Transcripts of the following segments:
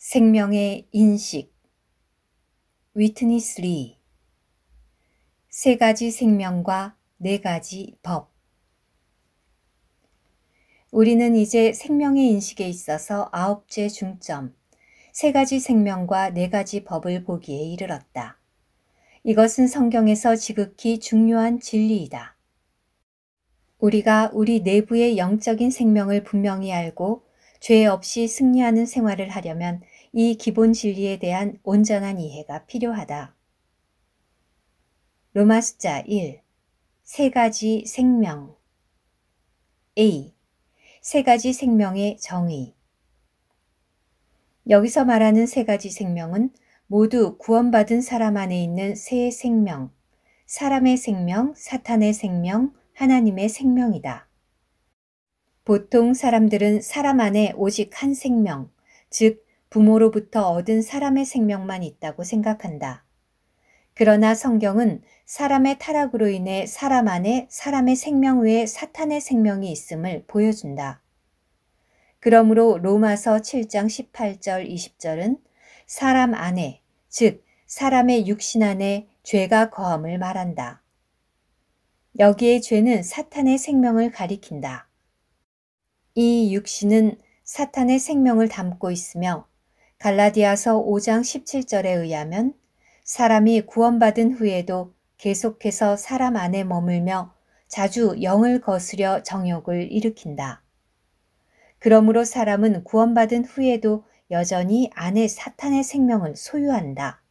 생명의 인식 위트니스 리 세 가지 생명과 네 가지 법 우리는 이제 생명의 인식에 있어서 9째 중점, 세 가지 생명과 네 가지 법을 보기에 이르렀다. 이것은 성경에서 지극히 중요한 진리이다. 우리가 우리 내부의 영적인 생명을 분명히 알고 죄 없이 승리하는 생활을 하려면 이 기본 진리에 대한 온전한 이해가 필요하다. 로마 숫자 1. 세 가지 생명 A. 세 가지 생명의 정의. 여기서 말하는 세 가지 생명은 모두 구원받은 사람 안에 있는 세 생명, 사람의 생명, 사탄의 생명, 하나님의 생명이다. 보통 사람들은 사람 안에 오직 한 생명, 즉 부모로부터 얻은 사람의 생명만 있다고 생각한다. 그러나 성경은 사람의 타락으로 인해 사람 안에 사람의 생명 외에 사탄의 생명이 있음을 보여준다. 그러므로 로마서 7장 18절 20절은 사람 안에, 즉 사람의 육신 안에 죄가 거함을 말한다. 여기에 죄는 사탄의 생명을 가리킨다. 이 육신은 사탄의 생명을 담고 있으며 갈라디아서 5장 17절에 의하면 사람이 구원받은 후에도 계속해서 사람 안에 머물며 자주 영을 거스려 정욕을 일으킨다. 그러므로 사람은 구원받은 후에도 여전히 안에 사탄의 생명을 소유한다.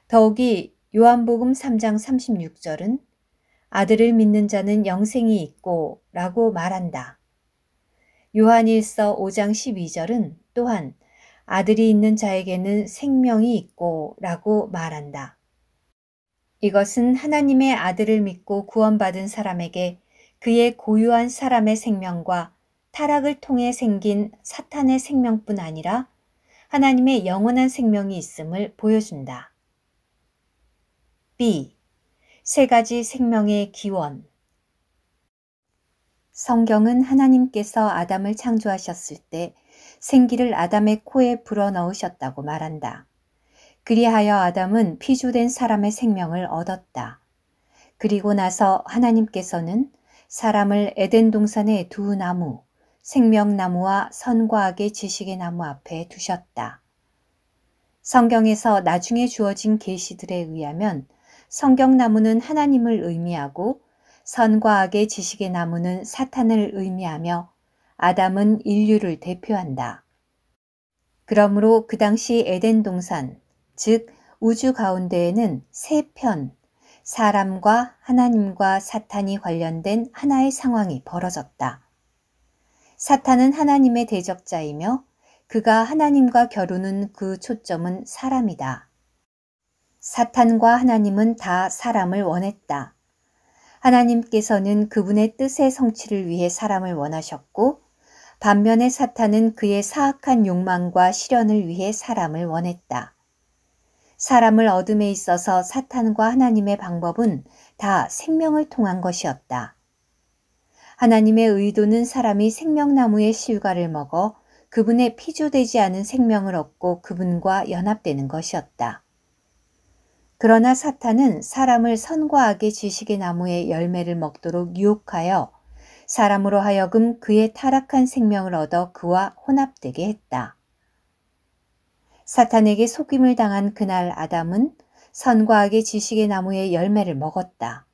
더욱이 요한복음 3장 36절은 아들을 믿는 자는 영생이 있고 라고 말한다. 요한일서 5장 12절은 또한 아들이 있는 자에게는 생명이 있고 라고 말한다. 이것은 하나님의 아들을 믿고 구원받은 사람에게 그의 고유한 사람의 생명과 타락을 통해 생긴 사탄의 생명뿐 아니라 하나님의 영원한 생명이 있음을 보여준다. B. 세 가지 생명의 기원. 성경은 하나님께서 아담을 창조하셨을 때 생기를 아담의 코에 불어넣으셨다고 말한다. 그리하여 아담은 피조된 사람의 생명을 얻었다. 그리고 나서 하나님께서는 사람을 에덴 동산의 두 나무, 생명나무와 선과 악의 지식의 나무 앞에 두셨다. 성경에서 나중에 주어진 계시들에 의하면 성경나무는 하나님을 의미하고 선과 악의 지식의 나무는 사탄을 의미하며 아담은 인류를 대표한다. 그러므로 그 당시 에덴 동산, 즉 우주 가운데에는 세 편, 사람과 하나님과 사탄이 관련된 하나의 상황이 벌어졌다. 사탄은 하나님의 대적자이며 그가 하나님과 겨루는 그 초점은 사람이다. 사탄과 하나님은 다 사람을 원했다. 하나님께서는 그분의 뜻의 성취를 위해 사람을 원하셨고 반면에 사탄은 그의 사악한 욕망과 실현을 위해 사람을 원했다. 사람을 얻음에 있어서 사탄과 하나님의 방법은 다 생명을 통한 것이었다. 하나님의 의도는 사람이 생명나무의 실과를 먹어 그분의 피조되지 않은 생명을 얻고 그분과 연합되는 것이었다. 그러나 사탄은 사람을 선과 악의 지식의 나무의 열매를 먹도록 유혹하여 사람으로 하여금 그의 타락한 생명을 얻어 그와 혼합되게 했다. 사탄에게 속임을 당한 그날 아담은 선과 악의 지식의 나무의 열매를 먹었다.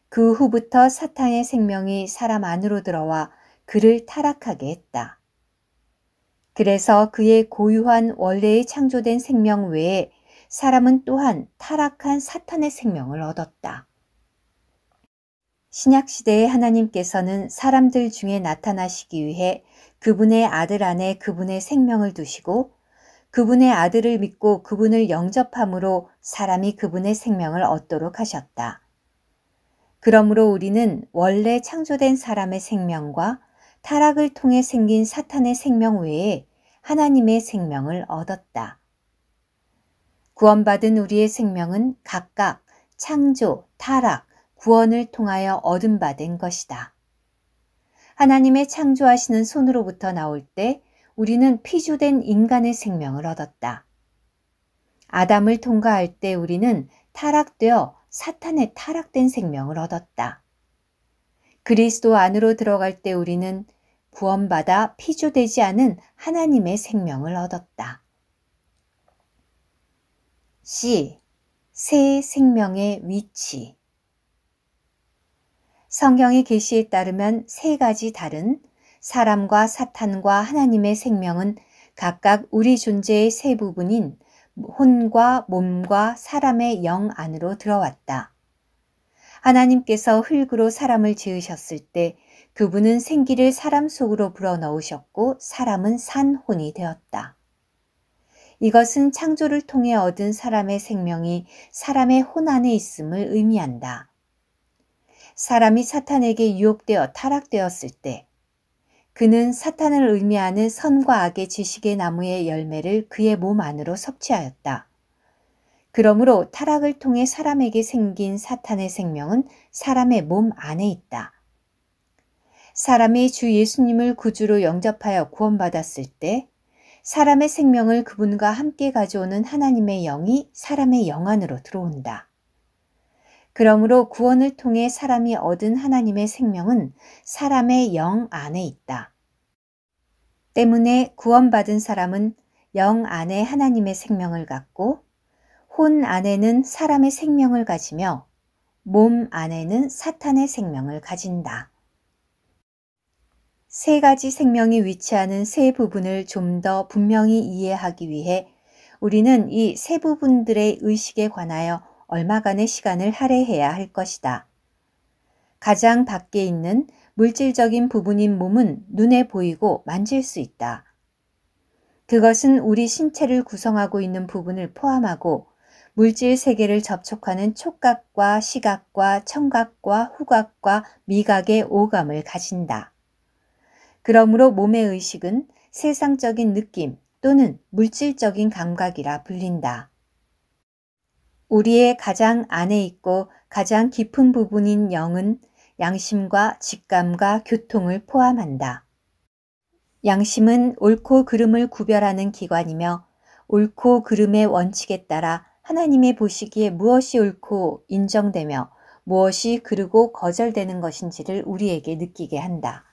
그 후부터 사탄의 생명이 사람 안으로 들어와 그를 타락하게 했다. 그래서 그의 고유한 원래의 창조된 생명 외에 사람은 또한 타락한 사탄의 생명을 얻었다. 신약시대에 하나님께서는 사람들 중에 나타나시기 위해 그분의 아들 안에 그분의 생명을 두시고 그분의 아들을 믿고 그분을 영접함으로 사람이 그분의 생명을 얻도록 하셨다. 그러므로 우리는 원래 창조된 사람의 생명과 타락을 통해 생긴 사탄의 생명 외에 하나님의 생명을 얻었다. 구원받은 우리의 생명은 각각 창조, 타락, 구원을 통하여 얻은 바 된 것이다. 하나님의 창조하시는 손으로부터 나올 때 우리는 피조된 인간의 생명을 얻었다. 아담을 통과할 때 우리는 타락되어 사탄의 타락된 생명을 얻었다. 그리스도 안으로 들어갈 때 우리는 구원받아 피조되지 않은 하나님의 생명을 얻었다. C. 새 생명의 위치. 성경의 계시에 따르면 세 가지 다른 사람과 사탄과 하나님의 생명은 각각 우리 존재의 세 부분인 혼과 몸과 사람의 영 안으로 들어왔다. 하나님께서 흙으로 사람을 지으셨을 때 그분은 생기를 사람 속으로 불어넣으셨고 사람은 산 혼이 되었다. 이것은 창조를 통해 얻은 사람의 생명이 사람의 혼 안에 있음을 의미한다. 사람이 사탄에게 유혹되어 타락되었을 때 그는 사탄을 의미하는 선과 악의 지식의 나무의 열매를 그의 몸 안으로 섭취하였다. 그러므로 타락을 통해 사람에게 생긴 사탄의 생명은 사람의 몸 안에 있다. 사람이 주 예수님을 구주로 영접하여 구원받았을 때 사람의 생명을 그분과 함께 가져오는 하나님의 영이 사람의 영 안으로 들어온다. 그러므로 구원을 통해 사람이 얻은 하나님의 생명은 사람의 영 안에 있다. 때문에 구원받은 사람은 영 안에 하나님의 생명을 갖고 혼 안에는 사람의 생명을 가지며 몸 안에는 사탄의 생명을 가진다. 세 가지 생명이 위치하는 세 부분을 좀 더 분명히 이해하기 위해 우리는 이 세 부분들의 의식에 관하여 얼마간의 시간을 할애해야 할 것이다. 가장 밖에 있는 물질적인 부분인 몸은 눈에 보이고 만질 수 있다. 그것은 우리 신체를 구성하고 있는 부분을 포함하고 물질 세계를 접촉하는 촉각과 시각과 청각과 후각과 미각의 오감을 가진다. 그러므로 몸의 의식은 세상적인 느낌 또는 물질적인 감각이라 불린다. 우리의 가장 안에 있고 가장 깊은 부분인 영은 양심과 직감과 교통을 포함한다. 양심은 옳고 그름을 구별하는 기관이며 옳고 그름의 원칙에 따라 하나님의 보시기에 무엇이 옳고 인정되며 무엇이 그르고 거절되는 것인지를 우리에게 느끼게 한다.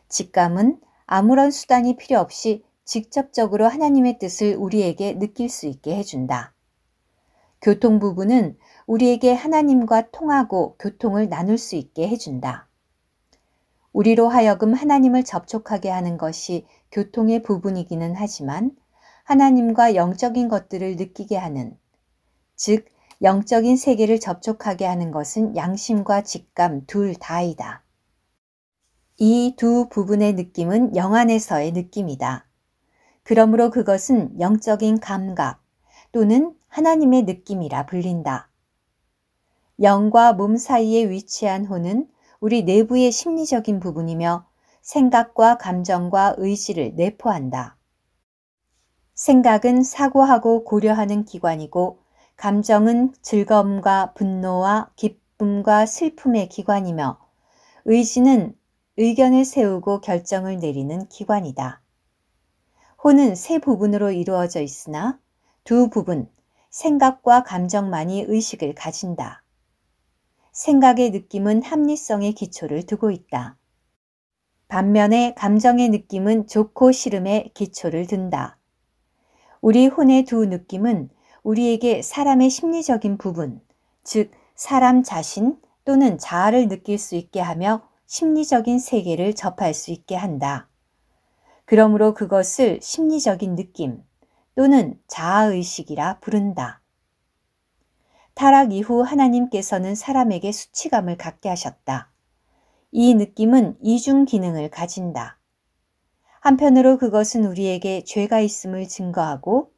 직감은 아무런 수단이 필요 없이 직접적으로 하나님의 뜻을 우리에게 느낄 수 있게 해준다. 교통 부분은 우리에게 하나님과 통하고 교통을 나눌 수 있게 해준다. 우리로 하여금 하나님을 접촉하게 하는 것이 교통의 부분이기는 하지만 하나님과 영적인 것들을 느끼게 하는, 즉 영적인 세계를 접촉하게 하는 것은 양심과 직감 둘 다이다. 이 두 부분의 느낌은 영 안에서의 느낌이다. 그러므로 그것은 영적인 감각 또는 하나님의 느낌이라 불린다. 영과 몸 사이에 위치한 혼은 우리 내부의 심리적인 부분이며 생각과 감정과 의지를 내포한다. 생각은 사고하고 고려하는 기관이고 감정은 즐거움과 분노와 기쁨과 슬픔의 기관이며 의지는 의견을 세우고 결정을 내리는 기관이다. 혼은 세 부분으로 이루어져 있으나 두 부분, 생각과 감정만이 의식을 가진다. 생각의 느낌은 합리성의 기초를 두고 있다. 반면에 감정의 느낌은 좋고 싫음의 기초를 둔다. 우리 혼의 두 느낌은 우리에게 사람의 심리적인 부분, 즉 사람 자신 또는 자아를 느낄 수 있게 하며 심리적인 세계를 접할 수 있게 한다. 그러므로 그것을 심리적인 느낌 또는 자아의식이라 부른다. 타락 이후 하나님께서는 사람에게 수치감을 갖게 하셨다. 이 느낌은 이중 기능을 가진다. 한편으로 그것은 우리에게 죄가 있음을 증거하고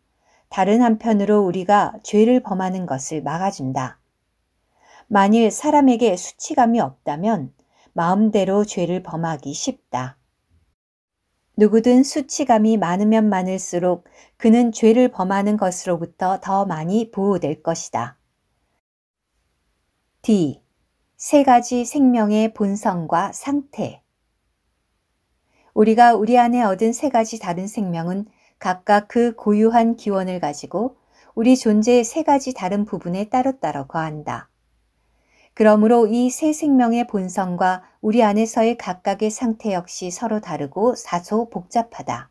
다른 한편으로 우리가 죄를 범하는 것을 막아준다. 만일 사람에게 수치감이 없다면 마음대로 죄를 범하기 쉽다. 누구든 수치감이 많으면 많을수록 그는 죄를 범하는 것으로부터 더 많이 보호될 것이다. D. 세 가지 생명의 본성과 상태. 우리가 우리 안에 얻은 세 가지 다른 생명은 각각 그 고유한 기원을 가지고 우리 존재의 세 가지 다른 부분에 따로따로 거한다. 그러므로 이 세 생명의 본성과 우리 안에서의 각각의 상태 역시 서로 다르고 다소 복잡하다.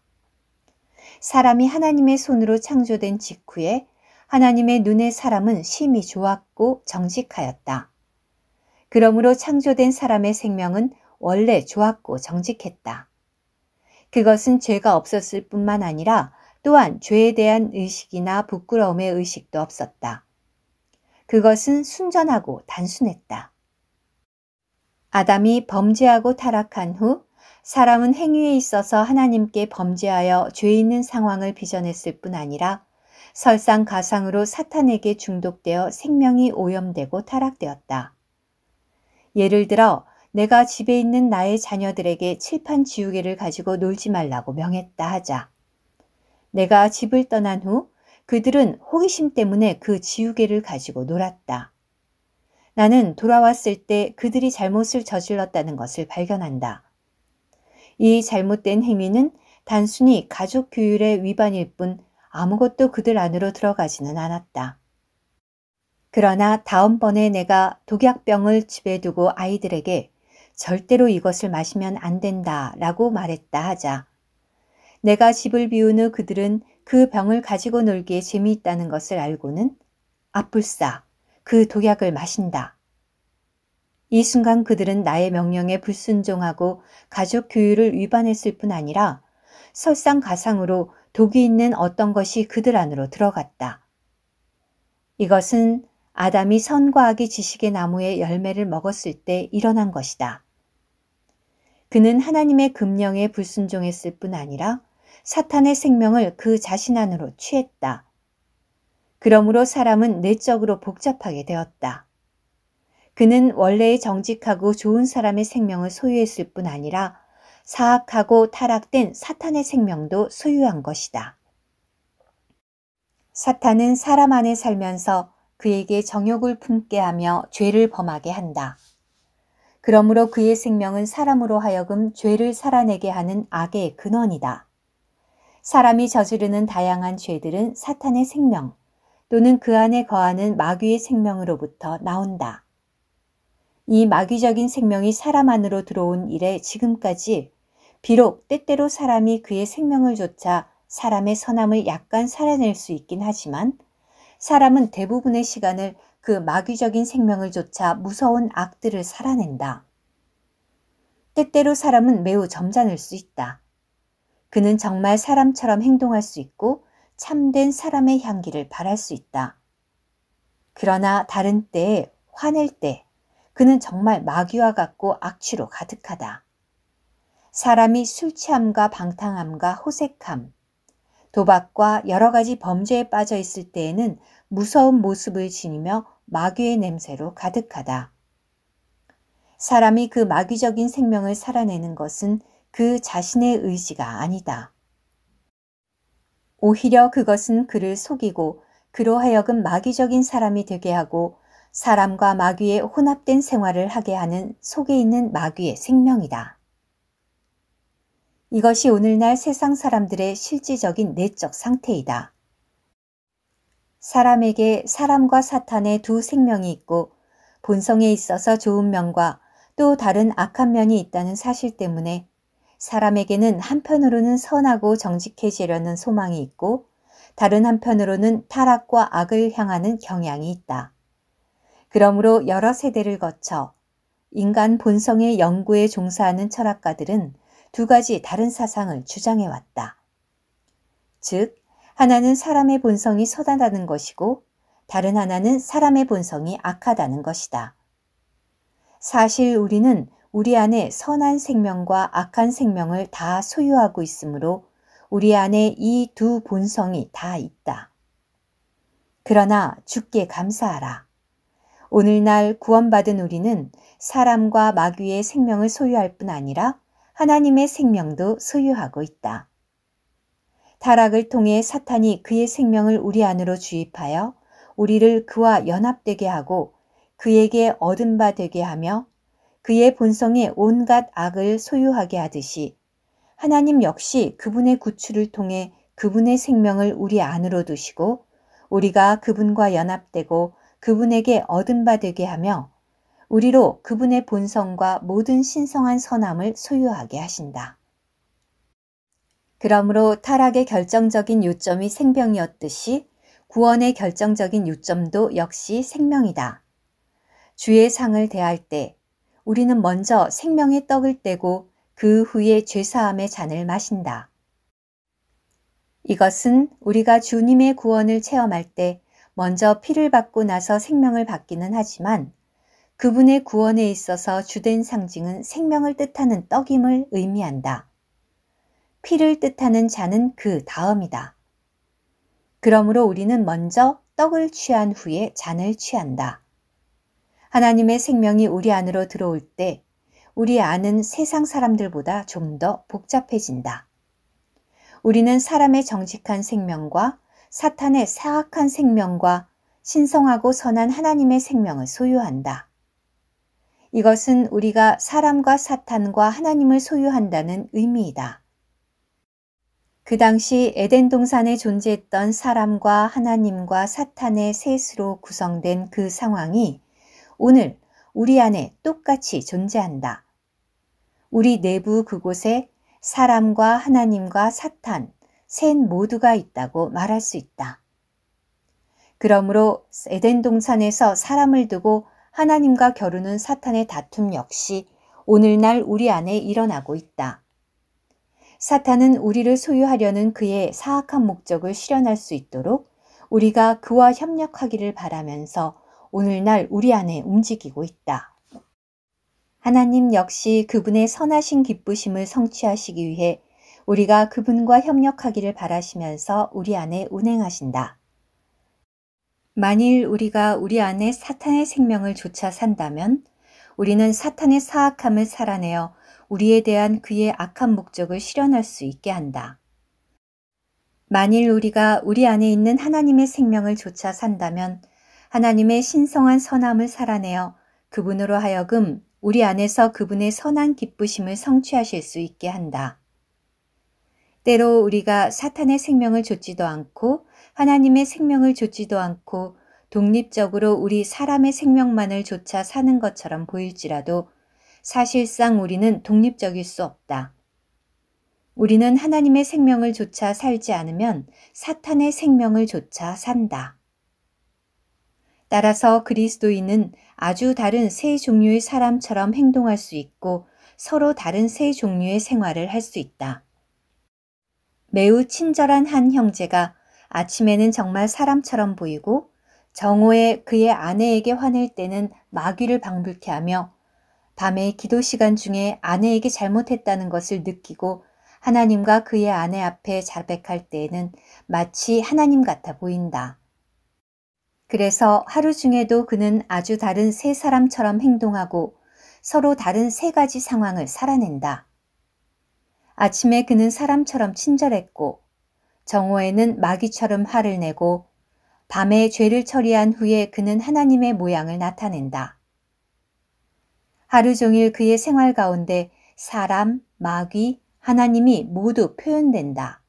사람이 하나님의 손으로 창조된 직후에 하나님의 눈에 사람은 심히 좋았고 정직하였다. 그러므로 창조된 사람의 생명은 원래 좋았고 정직했다. 그것은 죄가 없었을 뿐만 아니라 또한 죄에 대한 의식이나 부끄러움의 의식도 없었다. 그것은 순전하고 단순했다. 아담이 범죄하고 타락한 후 사람은 행위에 있어서 하나님께 범죄하여 죄 있는 상황을 빚어냈을 뿐 아니라 설상가상으로 사탄에게 중독되어 생명이 오염되고 타락되었다. 예를 들어 내가 집에 있는 나의 자녀들에게 칠판 지우개를 가지고 놀지 말라고 명했다 하자. 내가 집을 떠난 후 그들은 호기심 때문에 그 지우개를 가지고 놀았다. 나는 돌아왔을 때 그들이 잘못을 저질렀다는 것을 발견한다. 이 잘못된 행위는 단순히 가족 규율의 위반일 뿐 아무것도 그들 안으로 들어가지는 않았다. 그러나 다음번에 내가 독약병을 집에 두고 아이들에게 절대로 이것을 마시면 안 된다 라고 말했다 하자. 내가 집을 비운 후 그들은 그 병을 가지고 놀기에 재미있다는 것을 알고는 아뿔싸 그 독약을 마신다. 이 순간 그들은 나의 명령에 불순종하고 가족 규율을 위반했을 뿐 아니라 설상가상으로 독이 있는 어떤 것이 그들 안으로 들어갔다. 이것은 아담이 선과 악의 지식의 나무의 열매를 먹었을 때 일어난 것이다. 그는 하나님의 금령에 불순종했을 뿐 아니라 사탄의 생명을 그 자신 안으로 취했다. 그러므로 사람은 내적으로 복잡하게 되었다. 그는 원래의 정직하고 좋은 사람의 생명을 소유했을 뿐 아니라 사악하고 타락된 사탄의 생명도 소유한 것이다. 사탄은 사람 안에 살면서 그에게 정욕을 품게 하며 죄를 범하게 한다. 그러므로 그의 생명은 사람으로 하여금 죄를 살아내게 하는 악의 근원이다. 사람이 저지르는 다양한 죄들은 사탄의 생명 또는 그 안에 거하는 마귀의 생명으로부터 나온다. 이 마귀적인 생명이 사람 안으로 들어온 이래 지금까지 비록 때때로 사람이 그의 생명을 좇아 사람의 선함을 약간 살아낼 수 있긴 하지만 사람은 대부분의 시간을 그 마귀적인 생명을 좇아 무서운 악들을 살아낸다. 때때로 사람은 매우 점잖을 수 있다. 그는 정말 사람처럼 행동할 수 있고 참된 사람의 향기를 발할 수 있다. 그러나 다른 때에 화낼 때 그는 정말 마귀와 같고 악취로 가득하다. 사람이 술 취함과 방탕함과 호색함, 도박과 여러 가지 범죄에 빠져 있을 때에는 무서운 모습을 지니며 마귀의 냄새로 가득하다. 사람이 그 마귀적인 생명을 살아내는 것은 그 자신의 의지가 아니다. 오히려 그것은 그를 속이고 그로 하여금 마귀적인 사람이 되게 하고 사람과 마귀의 혼합된 생활을 하게 하는 속에 있는 마귀의 생명이다. 이것이 오늘날 세상 사람들의 실질적인 내적 상태이다. 사람에게 사람과 사탄의 두 생명이 있고 본성에 있어서 좋은 면과 또 다른 악한 면이 있다는 사실 때문에 사람에게는 한편으로는 선하고 정직해지려는 소망이 있고 다른 한편으로는 타락과 악을 향하는 경향이 있다. 그러므로 여러 세대를 거쳐 인간 본성의 연구에 종사하는 철학가들은 두 가지 다른 사상을 주장해왔다. 즉, 하나는 사람의 본성이 선하다는 것이고 다른 하나는 사람의 본성이 악하다는 것이다. 사실 우리는 우리 안에 선한 생명과 악한 생명을 다 소유하고 있으므로 우리 안에 이 두 본성이 다 있다. 그러나 주께 감사하라. 오늘날 구원받은 우리는 사람과 마귀의 생명을 소유할 뿐 아니라 하나님의 생명도 소유하고 있다. 타락을 통해 사탄이 그의 생명을 우리 안으로 주입하여 우리를 그와 연합되게 하고 그에게 얻은 바 되게 하며 그의 본성에 온갖 악을 소유하게 하듯이 하나님 역시 그분의 구출을 통해 그분의 생명을 우리 안으로 두시고 우리가 그분과 연합되고 그분에게 얻은 바 되게 하며 우리로 그분의 본성과 모든 신성한 선함을 소유하게 하신다. 그러므로 타락의 결정적인 요점이 생명이었듯이 구원의 결정적인 요점도 역시 생명이다. 주의 상을 대할 때 우리는 먼저 생명의 떡을 떼고 그 후에 죄사함의 잔을 마신다. 이것은 우리가 주님의 구원을 체험할 때 먼저 피를 받고 나서 생명을 받기는 하지만 그분의 구원에 있어서 주된 상징은 생명을 뜻하는 떡임을 의미한다. 피를 뜻하는 잔은 그 다음이다. 그러므로 우리는 먼저 떡을 취한 후에 잔을 취한다. 하나님의 생명이 우리 안으로 들어올 때 우리 안은 세상 사람들보다 좀 더 복잡해진다. 우리는 사람의 정직한 생명과 사탄의 사악한 생명과 신성하고 선한 하나님의 생명을 소유한다. 이것은 우리가 사람과 사탄과 하나님을 소유한다는 의미이다. 그 당시 에덴 동산에 존재했던 사람과 하나님과 사탄의 셋으로 구성된 그 상황이 오늘 우리 안에 똑같이 존재한다. 우리 내부 그곳에 사람과 하나님과 사탄, 셋 모두가 있다고 말할 수 있다. 그러므로 에덴 동산에서 사람을 두고 하나님과 겨루는 사탄의 다툼 역시 오늘날 우리 안에 일어나고 있다. 사탄은 우리를 소유하려는 그의 사악한 목적을 실현할 수 있도록 우리가 그와 협력하기를 바라면서 오늘날 우리 안에 움직이고 있다. 하나님 역시 그분의 선하신 기쁘심을 성취하시기 위해 우리가 그분과 협력하기를 바라시면서 우리 안에 운행하신다. 만일 우리가 우리 안에 사탄의 생명을 좇아 산다면 우리는 사탄의 사악함을 살아내어 우리에 대한 그의 악한 목적을 실현할 수 있게 한다. 만일 우리가 우리 안에 있는 하나님의 생명을 좇아 산다면 하나님의 신성한 선함을 살아내어 그분으로 하여금 우리 안에서 그분의 선한 기쁘심을 성취하실 수 있게 한다. 때로 우리가 사탄의 생명을 좇지도 않고 하나님의 생명을 좇지도 않고 독립적으로 우리 사람의 생명만을 좇아 사는 것처럼 보일지라도 사실상 우리는 독립적일 수 없다. 우리는 하나님의 생명을 좇아 살지 않으면 사탄의 생명을 좇아 산다. 따라서 그리스도인은 아주 다른 세 종류의 사람처럼 행동할 수 있고 서로 다른 세 종류의 생활을 할 수 있다. 매우 친절한 한 형제가 아침에는 정말 사람처럼 보이고 정오에 그의 아내에게 화낼 때는 마귀를 방불케 하며 밤에 기도 시간 중에 아내에게 잘못했다는 것을 느끼고 하나님과 그의 아내 앞에 자백할 때에는 마치 하나님 같아 보인다. 그래서 하루 중에도 그는 아주 다른 세 사람처럼 행동하고 서로 다른 세 가지 상황을 살아낸다. 아침에 그는 사람처럼 친절했고 정오에는 마귀처럼 화를 내고 밤에 죄를 처리한 후에 그는 하나님의 모양을 나타낸다. 하루 종일 그의 생활 가운데 사람, 마귀, 하나님이 모두 표현된다.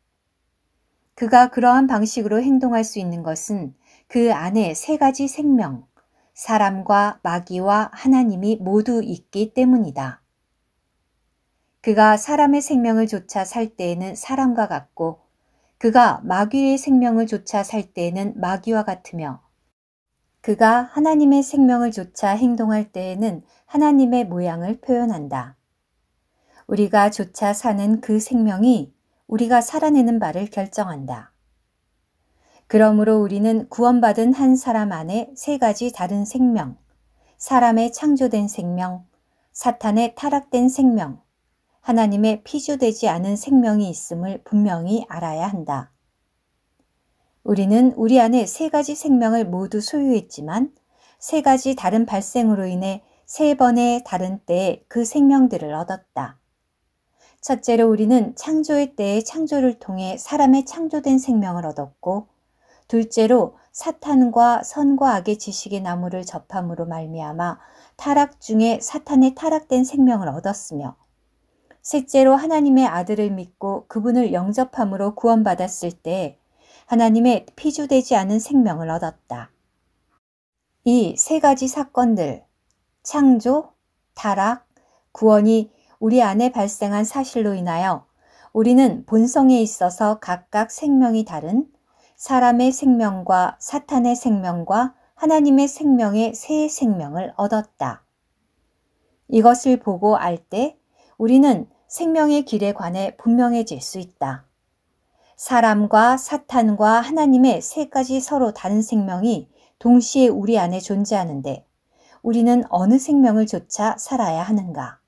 그가 그러한 방식으로 행동할 수 있는 것은 그 안에 세 가지 생명, 사람과 마귀와 하나님이 모두 있기 때문이다. 그가 사람의 생명을 좇아 살 때에는 사람과 같고 그가 마귀의 생명을 좇아 살 때에는 마귀와 같으며 그가 하나님의 생명을 좇아 행동할 때에는 하나님의 모양을 표현한다. 우리가 좇아 사는 그 생명이 우리가 살아내는 바를 결정한다. 그러므로 우리는 구원받은 한 사람 안에 세 가지 다른 생명, 사람의 창조된 생명, 사탄의 타락된 생명, 하나님의 피조되지 않은 생명이 있음을 분명히 알아야 한다. 우리는 우리 안에 세 가지 생명을 모두 소유했지만 세 가지 다른 발생으로 인해 세 번의 다른 때에 그 생명들을 얻었다. 첫째로 우리는 창조의 때의 창조를 통해 사람의 창조된 생명을 얻었고 둘째로 사탄과 선과 악의 지식의 나무를 접함으로 말미암아 타락 중에 사탄의 타락된 생명을 얻었으며 셋째로 하나님의 아들을 믿고 그분을 영접함으로 구원받았을 때 하나님의 피주되지 않은 생명을 얻었다. 이 세 가지 사건들, 창조, 타락, 구원이 우리 안에 발생한 사실로 인하여 우리는 본성에 있어서 각각 생명이 다른 사람의 생명과 사탄의 생명과 하나님의 생명의 새 생명을 얻었다. 이것을 보고 알 때 우리는 생명의 길에 관해 분명해질 수 있다. 사람과 사탄과 하나님의 세 가지 서로 다른 생명이 동시에 우리 안에 존재하는데 우리는 어느 생명을 좇아 살아야 하는가?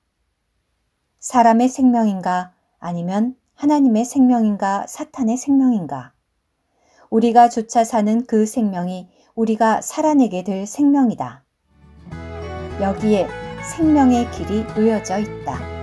사람의 생명인가? 아니면 하나님의 생명인가? 사탄의 생명인가? 우리가 좇아 사는 그 생명이 우리가 살아내게 될 생명이다. 여기에 생명의 길이 놓여져 있다.